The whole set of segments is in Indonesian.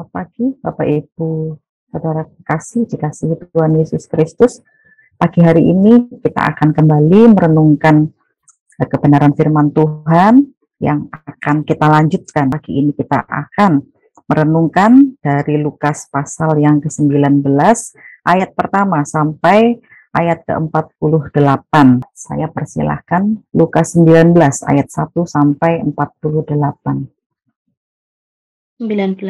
Selamat pagi, Bapak Ibu, Saudara kekasih, dikasihi Tuhan Yesus Kristus. Pagi hari ini kita akan kembali merenungkan kebenaran firman Tuhan yang akan kita lanjutkan. Pagi ini kita akan merenungkan dari Lukas pasal yang ke-19, ayat pertama sampai ayat ke-48. Saya persilahkan Lukas 19 ayat 1 sampai 48. 19.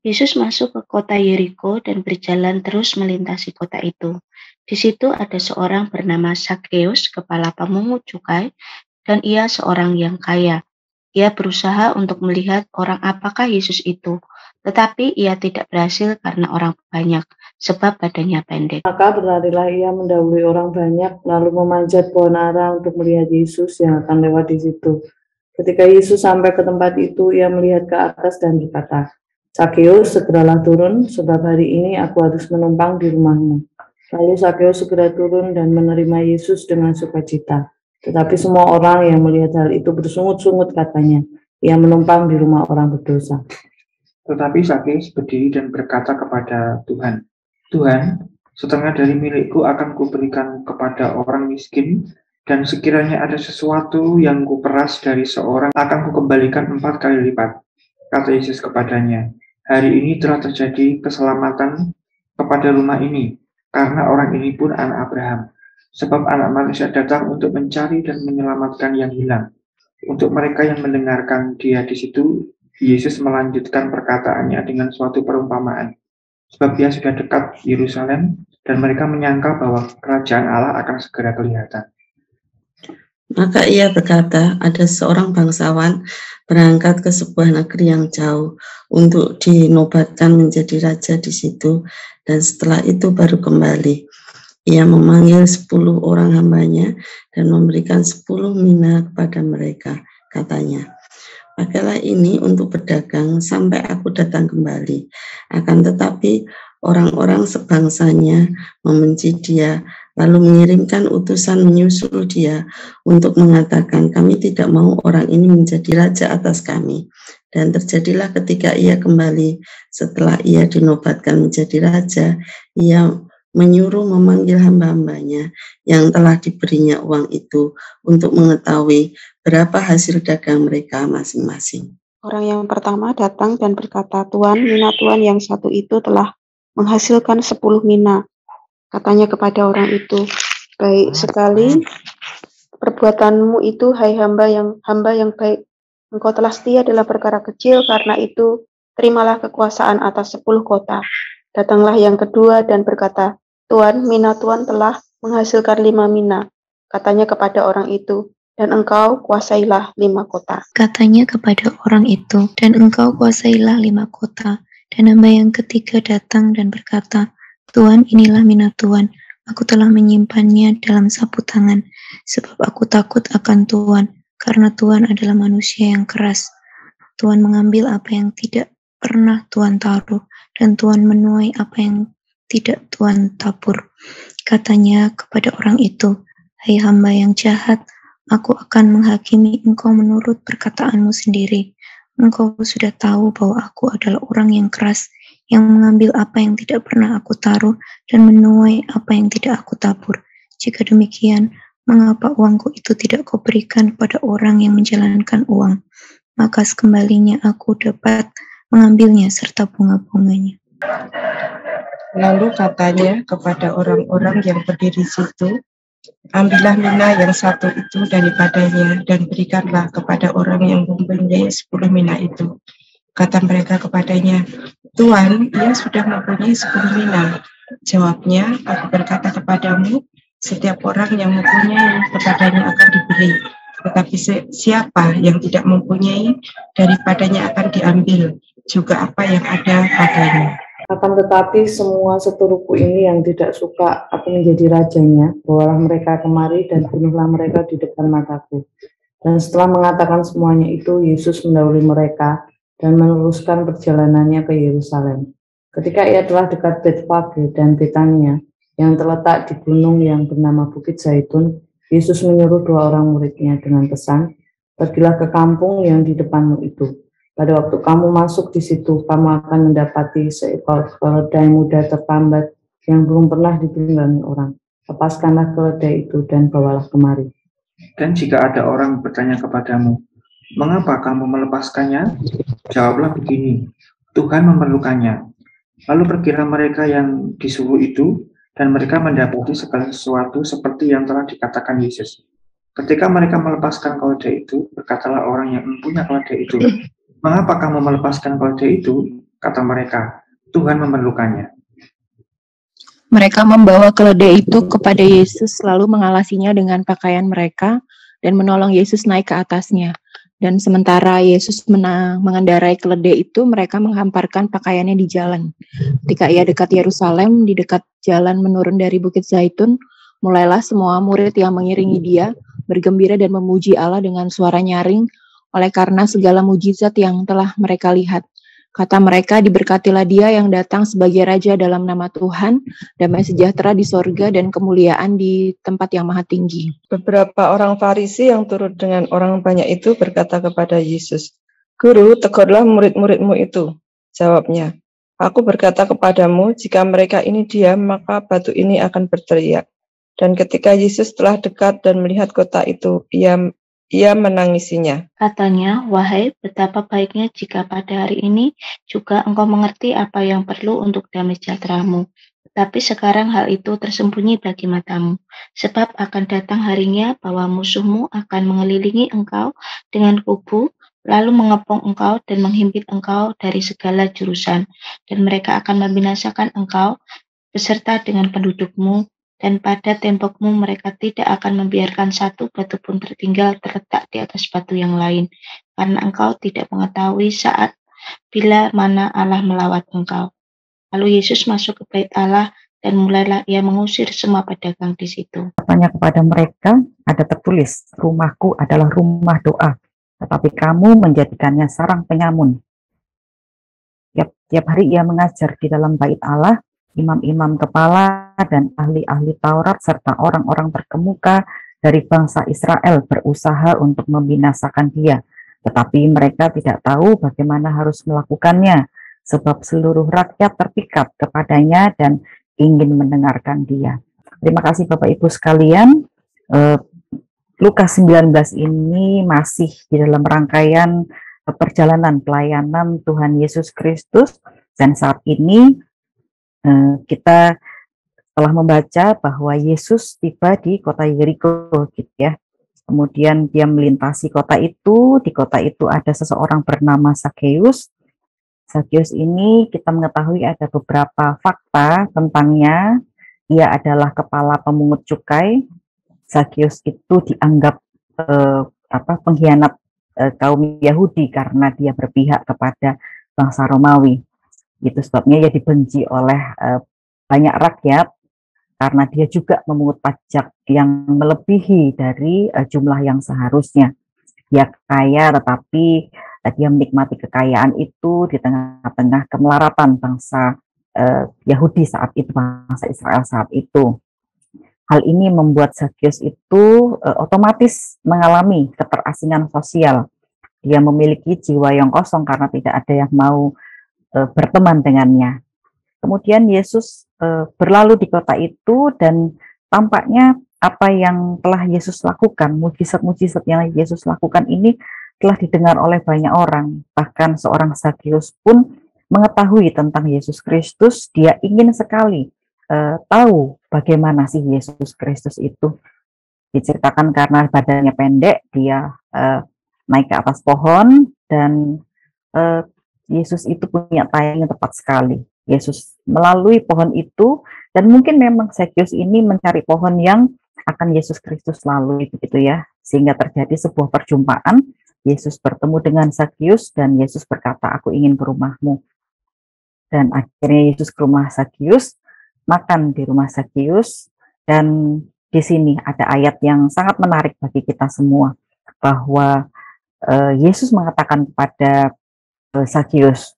Yesus masuk ke kota Yeriko dan berjalan terus melintasi kota itu. Di situ ada seorang bernama Zakheus, kepala pemungut cukai, dan ia seorang yang kaya. Ia berusaha untuk melihat orang apakah Yesus itu, tetapi ia tidak berhasil karena orang banyak, sebab badannya pendek. Maka berlarilah ia mendahului orang banyak, lalu memanjat pohon ara untuk melihat Yesus yang akan lewat di situ. Ketika Yesus sampai ke tempat itu, ia melihat ke atas dan berkata, "Zakheus, segeralah turun, sebab hari ini aku harus menumpang di rumahmu." Lalu Zakheus segera turun dan menerima Yesus dengan sukacita. Tetapi semua orang yang melihat hal itu bersungut-sungut katanya, "Ia menumpang di rumah orang berdosa." Tetapi Zakheus berdiri dan berkata kepada Tuhan, "Tuhan, setengah dari milikku akan kuberikan kepada orang miskin, dan sekiranya ada sesuatu yang kuperas dari seorang, akan kukembalikan 4 kali lipat." Kata Yesus kepadanya, "Hari ini telah terjadi keselamatan kepada rumah ini, karena orang ini pun anak Abraham. Sebab anak manusia datang untuk mencari dan menyelamatkan yang hilang." Untuk mereka yang mendengarkan dia di situ, Yesus melanjutkan perkataannya dengan suatu perumpamaan. Sebab dia sudah dekat Yerusalem, dan mereka menyangka bahwa kerajaan Allah akan segera kelihatan. Maka ia berkata, ada seorang bangsawan berangkat ke sebuah negeri yang jauh untuk dinobatkan menjadi raja di situ, dan setelah itu baru kembali. Ia memanggil 10 orang hambanya dan memberikan 10 mina kepada mereka. Katanya, "Pakailah ini untuk berdagang sampai aku datang kembali." Akan tetapi orang-orang sebangsanya membenci dia, lalu mengirimkan utusan menyusul dia untuk mengatakan, "Kami tidak mau orang ini menjadi raja atas kami." Dan terjadilah ketika ia kembali setelah ia dinobatkan menjadi raja, ia menyuruh memanggil hamba-hambanya yang telah diberinya uang itu untuk mengetahui berapa hasil dagang mereka masing-masing. Orang yang pertama datang dan berkata, "Tuan, mina Tuan yang satu itu telah menghasilkan 10 mina." Katanya kepada orang itu, "Baik sekali perbuatanmu itu, hai hamba yang baik. Engkau telah setia dalam perkara kecil, karena itu terimalah kekuasaan atas 10 kota." Datanglah yang kedua dan berkata, "Tuan, mina Tuan telah menghasilkan 5 mina." Katanya kepada orang itu, "Dan engkau kuasailah 5 kota." Katanya kepada orang itu, "Dan engkau kuasailah 5 kota." Dan hamba yang ketiga datang dan berkata, "Tuan, inilah mina Tuan. Aku telah menyimpannya dalam sapu tangan, sebab aku takut akan Tuan, karena Tuan adalah manusia yang keras. Tuan mengambil apa yang tidak pernah Tuan taruh, dan Tuan menuai apa yang tidak Tuan tabur." Katanya kepada orang itu, "Hai hamba yang jahat, aku akan menghakimi engkau menurut perkataanmu sendiri. Engkau sudah tahu bahwa aku adalah orang yang keras, yang mengambil apa yang tidak pernah aku taruh dan menuai apa yang tidak aku tabur. Jika demikian, mengapa uangku itu tidak kau berikan kepada orang yang menjalankan uang? Maka sekembalinya aku dapat mengambilnya serta bunga-bunganya." Lalu katanya kepada orang-orang yang berdiri situ, "Ambillah mina yang satu itu daripadanya dan berikanlah kepada orang yang mempunyai 10 mina itu." Kata mereka kepadanya, "Tuan, ia sudah mempunyai 10 mina." Jawabnya, "Aku berkata kepadamu, setiap orang yang mempunyai kepadanya akan diberi, tetapi siapa yang tidak mempunyai, daripadanya akan diambil juga apa yang ada padanya." Akan tetapi semua seturuku ini yang tidak suka aku menjadi rajanya, bawalah mereka kemari dan bunuhlah mereka di depan mataku. Dan setelah mengatakan semuanya itu, Yesus mendahului mereka dan meneruskan perjalanannya ke Yerusalem. Ketika ia telah dekat Betfage dan Betania, yang terletak di gunung yang bernama Bukit Zaitun, Yesus menyuruh 2 orang muridnya dengan pesan, "Pergilah ke kampung yang di depanmu itu. Pada waktu kamu masuk di situ, kamu akan mendapati seekor keledai muda tertambat yang belum pernah ditunggangi orang. Lepaskanlah keledai itu dan bawalah kemari. Dan jika ada orang bertanya kepadamu, mengapa kamu melepaskannya? Jawablah begini, Tuhan memerlukannya. Lalu pergilah mereka yang disuruh itu, dan mereka mendapati segala sesuatu seperti yang telah dikatakan Yesus. Ketika mereka melepaskan keledai itu, berkatalah orang yang mempunyai keledai itu, mengapa kamu melepaskan keledai itu? Kata mereka, Tuhan memerlukannya. Mereka membawa keledai itu kepada Yesus, lalu mengalasinya dengan pakaian mereka, dan menolong Yesus naik ke atasnya. Dan sementara Yesus mengendarai keledai itu, mereka menghamparkan pakaiannya di jalan. Ketika ia dekat Yerusalem, di dekat jalan menurun dari Bukit Zaitun, mulailah semua murid yang mengiringi dia, bergembira dan memuji Allah dengan suara nyaring, oleh karena segala mujizat yang telah mereka lihat. Kata mereka, diberkatilah dia yang datang sebagai Raja dalam nama Tuhan, damai sejahtera di sorga dan kemuliaan di tempat yang maha tinggi. Beberapa orang Farisi yang turut dengan orang banyak itu berkata kepada Yesus, Guru, tegurlah murid-muridmu itu. Jawabnya, Aku berkata kepadamu, jika mereka ini diam, maka batu ini akan berteriak. Dan ketika Yesus telah dekat dan melihat kota itu, ia menangisinya. Katanya, wahai betapa baiknya jika pada hari ini juga engkau mengerti apa yang perlu untuk damai sejahteramu. Tapi sekarang hal itu tersembunyi bagi matamu. Sebab akan datang harinya bahwa musuhmu akan mengelilingi engkau dengan kubu, lalu mengepung engkau dan menghimpit engkau dari segala jurusan. Dan mereka akan membinasakan engkau beserta dengan pendudukmu, dan pada tembokmu mereka tidak akan membiarkan satu batu pun tertinggal terletak di atas batu yang lain, karena engkau tidak mengetahui saat bila mana Allah melawat engkau. Lalu Yesus masuk ke bait Allah dan mulailah ia mengusir semua pedagang di situ. Katanya kepada mereka, ada tertulis, rumahku adalah rumah doa, tetapi kamu menjadikannya sarang penyamun. Tiap hari ia mengajar di dalam bait Allah, imam-imam kepala dan ahli-ahli Taurat serta orang-orang terkemuka dari bangsa Israel berusaha untuk membinasakan dia. Tetapi mereka tidak tahu bagaimana harus melakukannya, sebab seluruh rakyat terpikat kepadanya dan ingin mendengarkan dia. Terima kasih Bapak Ibu sekalian. Lukas 19 ini masih di dalam rangkaian perjalanan pelayanan Tuhan Yesus Kristus, dan saat ini kita telah membaca bahwa Yesus tiba di kota Yeriko, gitu ya. Kemudian dia melintasi kota itu. Di kota itu ada seseorang bernama Sakeus. Sakeus ini kita mengetahui ada beberapa fakta tentangnya. Ia adalah kepala pemungut cukai. Sakeus itu dianggap pengkhianat kaum Yahudi karena dia berpihak kepada bangsa Romawi. Itu sebabnya ia dibenci oleh banyak rakyat karena dia juga memungut pajak yang melebihi dari jumlah yang seharusnya. Dia kaya, tetapi dia menikmati kekayaan itu di tengah-tengah kemelaratan bangsa Yahudi saat itu, bangsa Israel saat itu. Hal ini membuat Sakeus itu otomatis mengalami keterasingan sosial. Dia memiliki jiwa yang kosong karena tidak ada yang mau berteman dengannya. Kemudian Yesus berlalu di kota itu dan tampaknya apa yang telah Yesus lakukan, mujizat-mujizat yang Yesus lakukan ini telah didengar oleh banyak orang. Bahkan seorang Sakeus pun mengetahui tentang Yesus Kristus. Dia ingin sekali tahu bagaimana sih Yesus Kristus itu. Diceritakan karena badannya pendek, dia naik ke atas pohon dan Yesus itu punya taring yang tepat sekali. Yesus melalui pohon itu, dan mungkin memang Sakeus ini mencari pohon yang akan Yesus Kristus lalui, begitu ya, sehingga terjadi sebuah perjumpaan. Yesus bertemu dengan Sakeus dan Yesus berkata, aku ingin ke rumahmu. Dan akhirnya Yesus ke rumah Sakeus, makan di rumah Sakeus, dan di sini ada ayat yang sangat menarik bagi kita semua, bahwa Yesus mengatakan kepada Sakeus,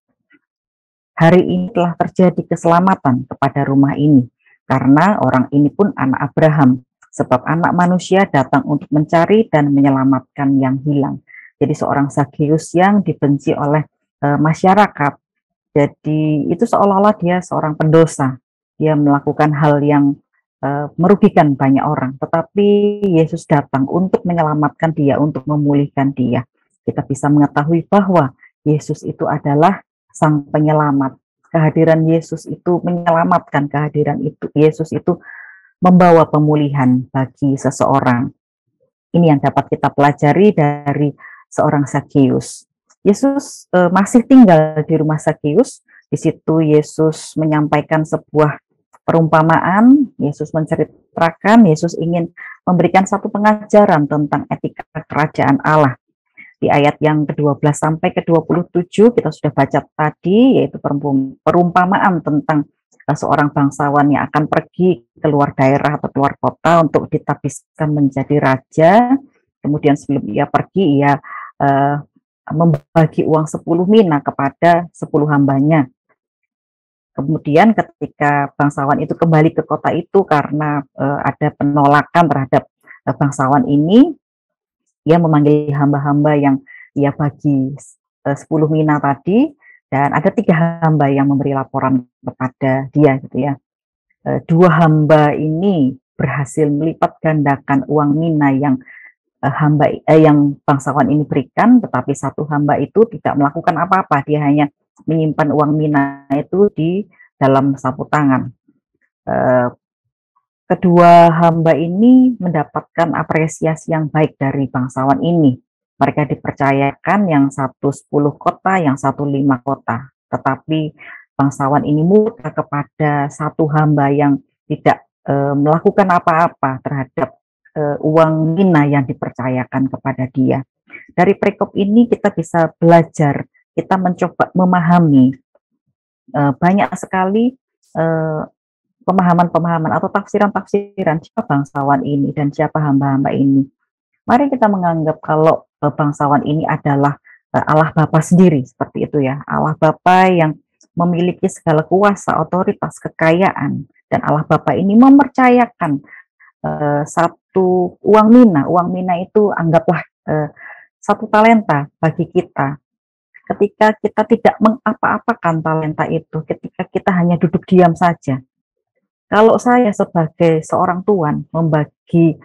hari ini telah terjadi keselamatan kepada rumah ini, karena orang ini pun anak Abraham, sebab anak manusia datang untuk mencari dan menyelamatkan yang hilang. Jadi seorang Zakeus yang dibenci oleh masyarakat. Jadi itu seolah-olah dia seorang pendosa. Dia melakukan hal yang merugikan banyak orang. Tetapi Yesus datang untuk menyelamatkan dia, untuk memulihkan dia. Kita bisa mengetahui bahwa Yesus itu adalah sang penyelamat. Kehadiran Yesus itu menyelamatkan, kehadiran itu Yesus itu membawa pemulihan bagi seseorang. Ini yang dapat kita pelajari dari seorang Zakeus. Yesus masih tinggal di rumah Zakeus. Di situ Yesus menyampaikan sebuah perumpamaan. Yesus menceritakan, Yesus ingin memberikan satu pengajaran tentang etika kerajaan Allah. Di ayat yang ke-12 sampai ke-27 kita sudah baca tadi, yaitu perumpamaan tentang seorang bangsawan yang akan pergi keluar daerah atau keluar kota untuk ditabiskan menjadi raja. Kemudian sebelum ia pergi, ia membagi uang 10 mina kepada 10 hambanya. Kemudian ketika bangsawan itu kembali ke kota itu karena ada penolakan terhadap bangsawan ini, ia memanggil hamba-hamba yang ia bagi 10 mina tadi, dan ada 3 hamba yang memberi laporan kepada dia gitu ya. 2 hamba ini berhasil melipat gandakan uang mina yang yang bangsawan ini berikan, tetapi 1 hamba itu tidak melakukan apa-apa, dia hanya menyimpan uang mina itu di dalam sapu tangan. Kedua hamba ini mendapatkan apresiasi yang baik dari bangsawan ini. Mereka dipercayakan yang satu 10 kota, yang satu 5 kota. Tetapi bangsawan ini murka kepada 1 hamba yang tidak melakukan apa-apa terhadap uang mina yang dipercayakan kepada dia. Dari perikop ini kita bisa belajar, kita mencoba memahami banyak sekali pemahaman-pemahaman atau tafsiran-tafsiran siapa bangsawan ini dan siapa hamba-hamba ini. Mari kita menganggap kalau bangsawan ini adalah Allah Bapa sendiri, seperti itu ya. Allah Bapa yang memiliki segala kuasa, otoritas, kekayaan, dan Allah Bapa ini mempercayakan satu uang mina. Uang mina itu anggaplah 1 talenta bagi kita. Ketika kita tidak mengapa-apakan talenta itu, ketika kita hanya duduk diam saja. Kalau saya sebagai seorang tuan membagi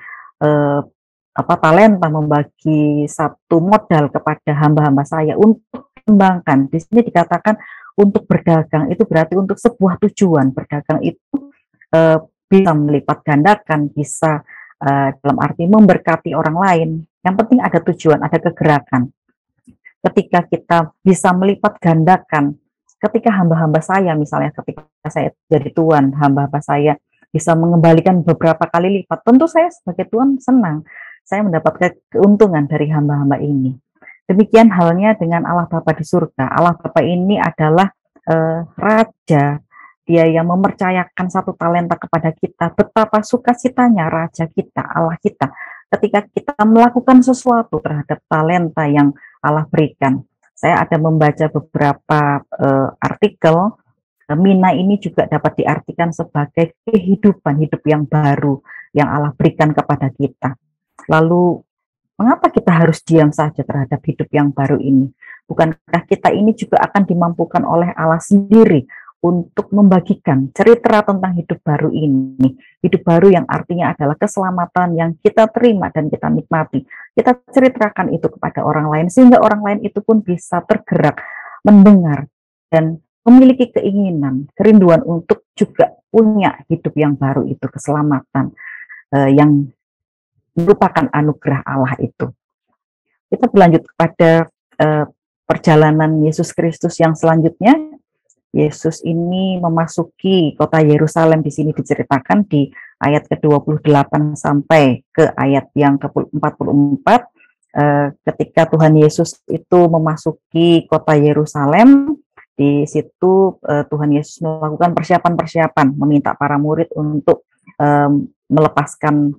talenta, membagi 1 modal kepada hamba-hamba saya untuk mengembangkan, di sini dikatakan untuk berdagang, itu berarti untuk sebuah tujuan. Berdagang itu bisa melipat gandakan, bisa dalam arti memberkati orang lain. Yang penting ada tujuan, ada kegerakan. Ketika kita bisa melipat gandakan, ketika hamba-hamba saya, misalnya ketika saya jadi tuan, hamba-hamba saya bisa mengembalikan beberapa kali lipat, tentu saya sebagai tuan senang, saya mendapatkan keuntungan dari hamba-hamba ini. Demikian halnya dengan Allah Bapa di surga. Allah Bapa ini adalah Raja, dia yang mempercayakan 1 talenta kepada kita. Betapa sukacitanya Raja kita, Allah kita, ketika kita melakukan sesuatu terhadap talenta yang Allah berikan. Saya ada membaca beberapa artikel, mina ini juga dapat diartikan sebagai kehidupan, hidup yang baru yang Allah berikan kepada kita. Lalu, mengapa kita harus diam saja terhadap hidup yang baru ini? Bukankah kita ini juga akan dimampukan oleh Allah sendiri untuk membagikan cerita tentang hidup baru ini. Hidup baru yang artinya adalah keselamatan yang kita terima dan kita nikmati. Kita ceritakan itu kepada orang lain, sehingga orang lain itu pun bisa tergerak, mendengar, dan memiliki keinginan, kerinduan untuk juga punya hidup yang baru itu, keselamatan yang merupakan anugerah Allah itu. Kita berlanjut kepada perjalanan Yesus Kristus yang selanjutnya. Yesus ini memasuki kota Yerusalem, di sini diceritakan di ayat ke-28 sampai ke ayat yang ke-44, ketika Tuhan Yesus itu memasuki kota Yerusalem. Di situ Tuhan Yesus melakukan persiapan-persiapan, meminta para murid untuk melepaskan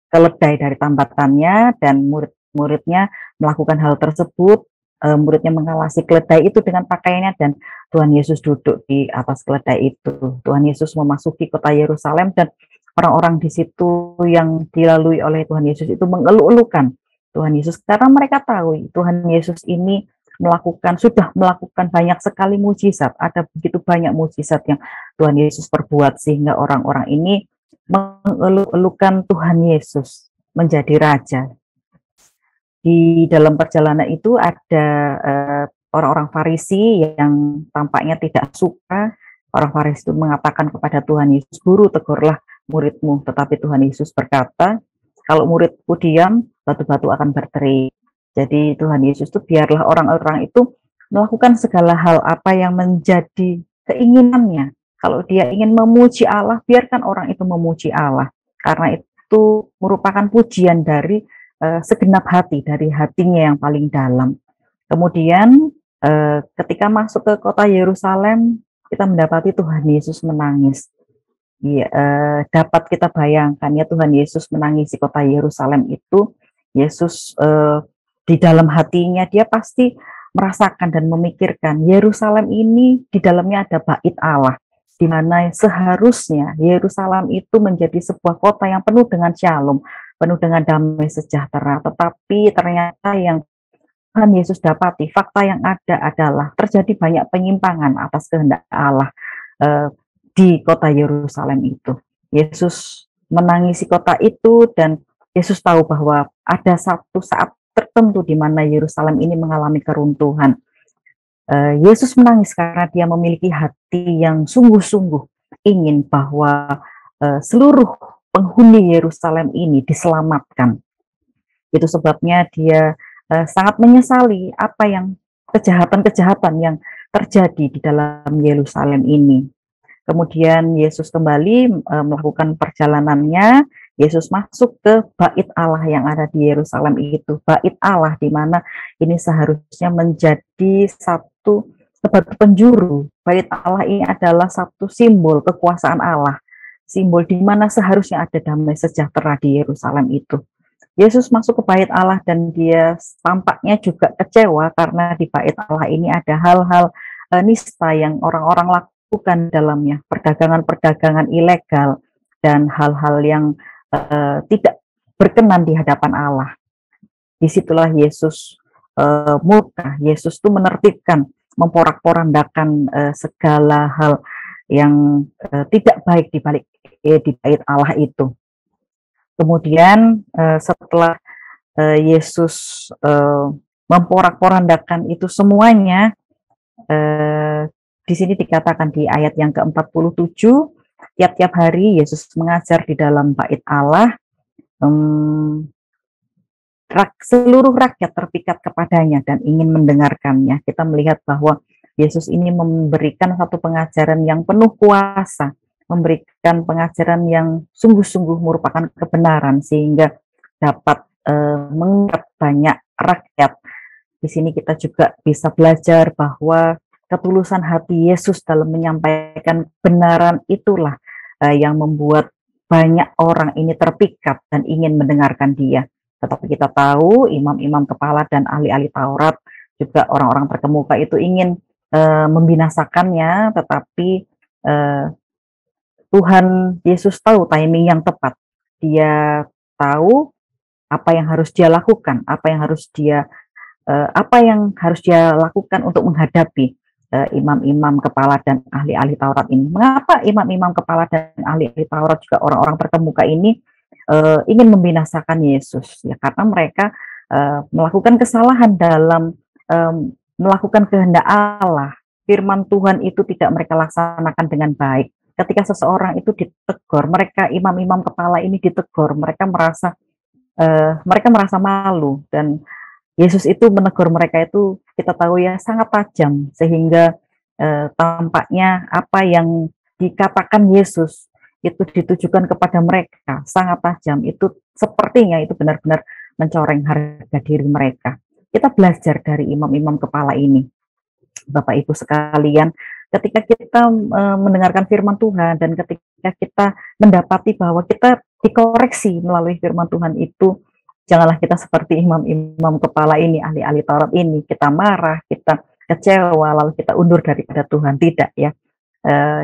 keledai dari tambatannya, dan murid-muridnya melakukan hal tersebut. Muridnya mengawasi keledai itu dengan pakaiannya, dan Tuhan Yesus duduk di atas keledai itu. Tuhan Yesus memasuki kota Yerusalem, dan orang-orang di situ yang dilalui oleh Tuhan Yesus itu mengeluh-elukan Tuhan Yesus, karena mereka tahu Tuhan Yesus ini sudah melakukan banyak sekali mujizat, ada begitu banyak mujizat yang Tuhan Yesus perbuat, sehingga orang-orang ini mengeluh-elukan Tuhan Yesus menjadi Raja. Di dalam perjalanan itu ada orang-orang Farisi yang tampaknya tidak suka. Orang Farisi itu mengatakan kepada Tuhan Yesus, "Guru, tegurlah muridmu." Tetapi Tuhan Yesus berkata, "Kalau muridku diam, batu-batu akan berteriak." Jadi Tuhan Yesus itu biarlah orang-orang itu melakukan segala hal apa yang menjadi keinginannya. Kalau dia ingin memuji Allah, biarkan orang itu memuji Allah. Karena itu merupakan pujian dari segenap hati, dari hatinya yang paling dalam. Kemudian ketika masuk ke kota Yerusalem, kita mendapati Tuhan Yesus menangis. Ya, dapat kita bayangkan ya, Tuhan Yesus menangisi kota Yerusalem itu. Yesus di dalam hatinya dia pasti merasakan dan memikirkan Yerusalem ini di dalamnya ada bait Allah, di mana seharusnya Yerusalem itu menjadi sebuah kota yang penuh dengan shalom, penuh dengan damai sejahtera. Tetapi ternyata yang Tuhan Yesus dapati, fakta yang ada adalah terjadi banyak penyimpangan atas kehendak Allah di kota Yerusalem itu. Yesus menangisi kota itu, dan Yesus tahu bahwa ada satu saat tertentu di mana Yerusalem ini mengalami keruntuhan. Yesus menangis karena dia memiliki hati yang sungguh-sungguh ingin bahwa seluruh penghuni Yerusalem ini diselamatkan. Itu sebabnya dia sangat menyesali apa yang kejahatan-kejahatan yang terjadi di dalam Yerusalem ini. Kemudian Yesus kembali melakukan perjalanannya. Yesus masuk ke bait Allah yang ada di Yerusalem itu. Bait Allah di mana ini seharusnya menjadi satu batu penjuru. Bait Allah ini adalah satu simbol kekuasaan Allah. Simbol di mana seharusnya ada damai sejahtera di Yerusalem itu. Yesus masuk ke bait Allah dan dia tampaknya juga kecewa karena di bait Allah ini ada hal-hal nista yang orang-orang lakukan dalamnya, perdagangan-perdagangan ilegal dan hal-hal yang tidak berkenan di hadapan Allah. Disitulah Yesus murka. Yesus itu menertibkan, memporak-porandakan segala hal yang tidak baik di bait Allah itu. Kemudian setelah Yesus memporak-porandakan itu semuanya, di sini dikatakan di ayat yang ke-47, tiap-tiap hari Yesus mengajar di dalam bait Allah, seluruh rakyat terpikat kepadanya dan ingin mendengarkannya. Kita melihat bahwa Yesus ini memberikan satu pengajaran yang penuh kuasa, memberikan pengajaran yang sungguh-sungguh merupakan kebenaran sehingga dapat mengikat banyak rakyat. Di sini kita juga bisa belajar bahwa ketulusan hati Yesus dalam menyampaikan kebenaran itulah yang membuat banyak orang ini terpikat dan ingin mendengarkan dia. Tetapi kita tahu imam-imam kepala dan ahli-ahli Taurat, juga orang-orang terkemuka itu ingin membinasakannya, tetapi Tuhan Yesus tahu timing yang tepat. Dia tahu apa yang harus dia lakukan, apa yang harus dia lakukan untuk menghadapi imam-imam kepala dan ahli-ahli Taurat ini. Mengapa imam-imam kepala dan ahli-ahli Taurat juga orang-orang terkemuka ini ingin membinasakan Yesus? Ya, karena mereka melakukan kesalahan dalam melakukan kehendak Allah. Firman Tuhan itu tidak mereka laksanakan dengan baik. Ketika seseorang itu ditegur, mereka imam-imam kepala ini ditegur, mereka merasa malu, dan Yesus itu menegur mereka itu kita tahu ya sangat tajam, sehingga tampaknya apa yang dikatakan Yesus itu ditujukan kepada mereka sangat tajam. Itu sepertinya itu benar-benar mencoreng harga diri mereka. Kita belajar dari imam-imam kepala ini, Bapak Ibu sekalian, ketika kita mendengarkan firman Tuhan dan ketika kita mendapati bahwa kita dikoreksi melalui firman Tuhan itu, janganlah kita seperti imam-imam kepala ini, ahli-ahli Taurat ini, kita marah, kita kecewa, lalu kita undur daripada Tuhan. Tidak ya,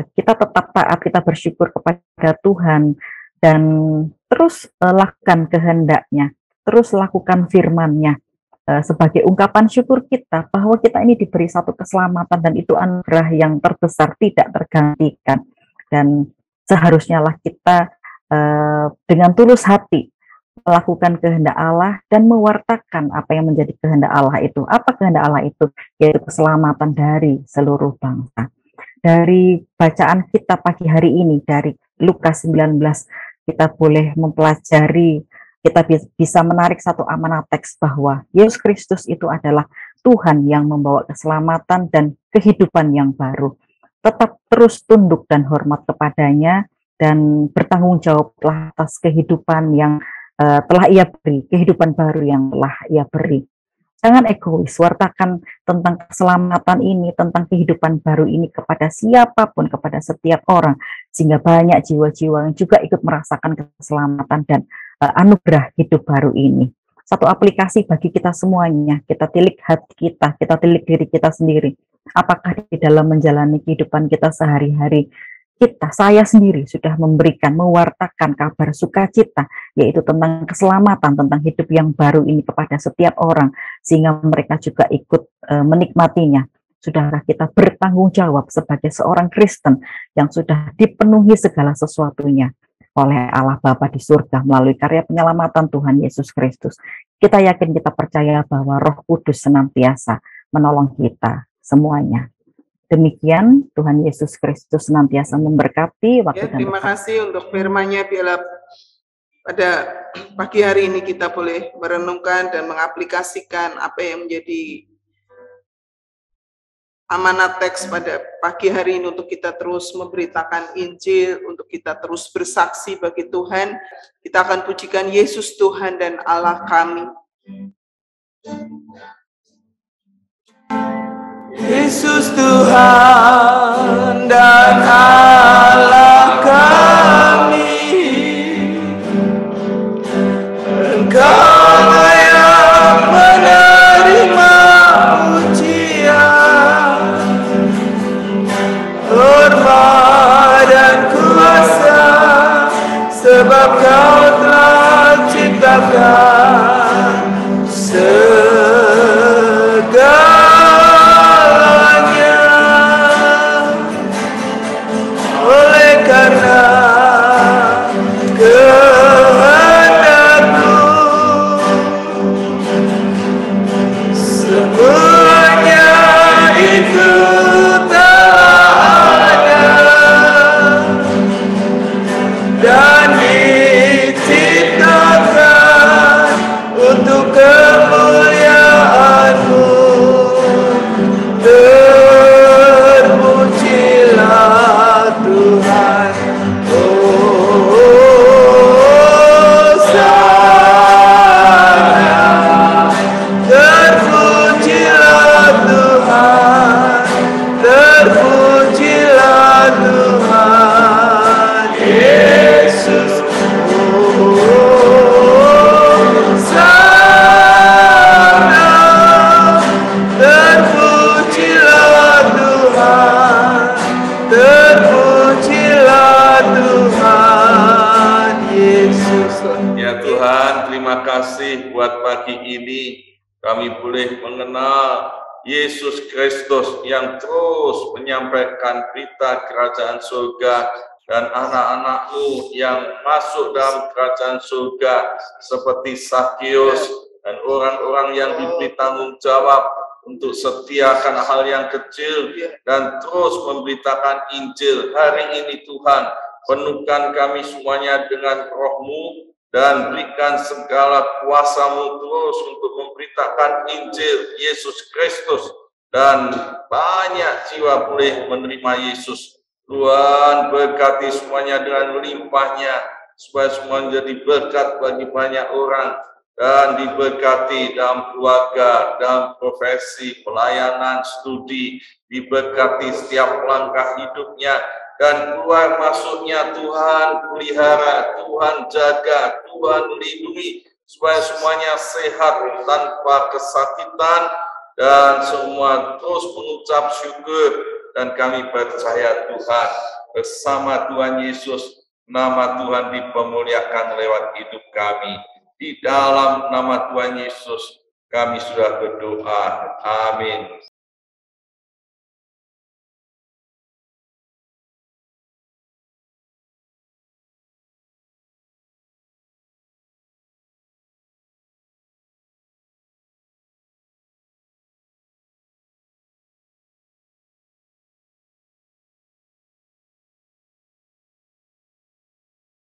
kita tetap taat, kita bersyukur kepada Tuhan dan terus lakukan kehendaknya. terus lakukan firman-Nya sebagai ungkapan syukur kita bahwa kita ini diberi satu keselamatan, dan itu anugerah yang terbesar, tidak tergantikan. Dan seharusnya lah kita dengan tulus hati melakukan kehendak Allah dan mewartakan apa yang menjadi kehendak Allah itu. Apa kehendak Allah itu? Yaitu keselamatan dari seluruh bangsa. Dari bacaan kita pagi hari ini dari Lukas 19, kita boleh mempelajari, kita bisa menarik satu amanat teks bahwa Yesus Kristus itu adalah Tuhan yang membawa keselamatan dan kehidupan yang baru. Tetap terus tunduk dan hormat kepadanya, dan bertanggung jawablah atas kehidupan yang telah Ia beri, kehidupan baru yang telah Ia beri. Jangan egois, wartakan tentang keselamatan ini, tentang kehidupan baru ini kepada siapapun, kepada setiap orang, sehingga banyak jiwa-jiwa yang juga ikut merasakan keselamatan dan anugerah hidup baru ini. Satu aplikasi bagi kita semuanya, kita tilik hati kita tilik diri kita sendiri. Apakah di dalam menjalani kehidupan kita sehari-hari, saya sendiri sudah memberikan, mewartakan kabar sukacita, yaitu tentang keselamatan, tentang hidup yang baru ini kepada setiap orang, sehingga mereka juga ikut menikmatinya. Sudahkah kita bertanggung jawab sebagai seorang Kristen yang sudah dipenuhi segala sesuatunya oleh Allah Bapa di surga melalui karya penyelamatan Tuhan Yesus Kristus? Kita yakin, kita percaya bahwa Roh Kudus senantiasa menolong kita semuanya. Demikian, Tuhan Yesus Kristus senantiasa memberkati waktu dan terima kasih untuk firman-Nya. Biarlah pada pagi hari ini kita boleh merenungkan dan mengaplikasikan apa yang menjadi amanat teks pada pagi hari ini, untuk kita terus memberitakan Injil, untuk kita terus bersaksi bagi Tuhan. Kita akan pujikan Yesus Tuhan dan Allah kami. Yesus Tuhan dan Allah kami, Engkau yang menerima pujian, hormat dan kuasa, sebab Kau telah ciptakan segalanya. Oleh karena kehendak-Mu, semuanya itu telah ada dan diciptakan untuk kemuliaan-Mu. Terpujilah Tuhan, Hosana. Terpujilah Tuhan, terpujilah Tuhan Yesus. Hosana. Terpujilah Tuhan, terpujilah Tuhan Yesus. Ya Tuhan, terima kasih buat pagi ini kami boleh mengenal Yesus Kristus yang terus menyampaikan berita kerajaan surga, dan anak-anak-Mu yang masuk dalam kerajaan surga seperti Sakeus, dan orang-orang yang diberi tanggung jawab untuk setiakan hal yang kecil dan terus memberitakan Injil. Hari ini Tuhan, penuhkan kami semuanya dengan Roh-Mu dan berikan segala kuasa-Mu terus untuk memberitakan Injil Yesus Kristus, dan banyak jiwa boleh menerima Yesus. Tuhan berkati semuanya dengan limpahnya, supaya semua menjadi berkat bagi banyak orang, dan diberkati dalam keluarga, dalam profesi, pelayanan, studi, diberkati setiap langkah hidupnya, dan keluar masuknya Tuhan pelihara, Tuhan jaga, Tuhan lindungi, supaya semuanya sehat tanpa kesakitan, dan semua terus mengucap syukur. Dan kami percaya Tuhan, bersama Tuhan Yesus, nama Tuhan dipermuliakan lewat hidup kami. Di dalam nama Tuhan Yesus kami sudah berdoa. Amin.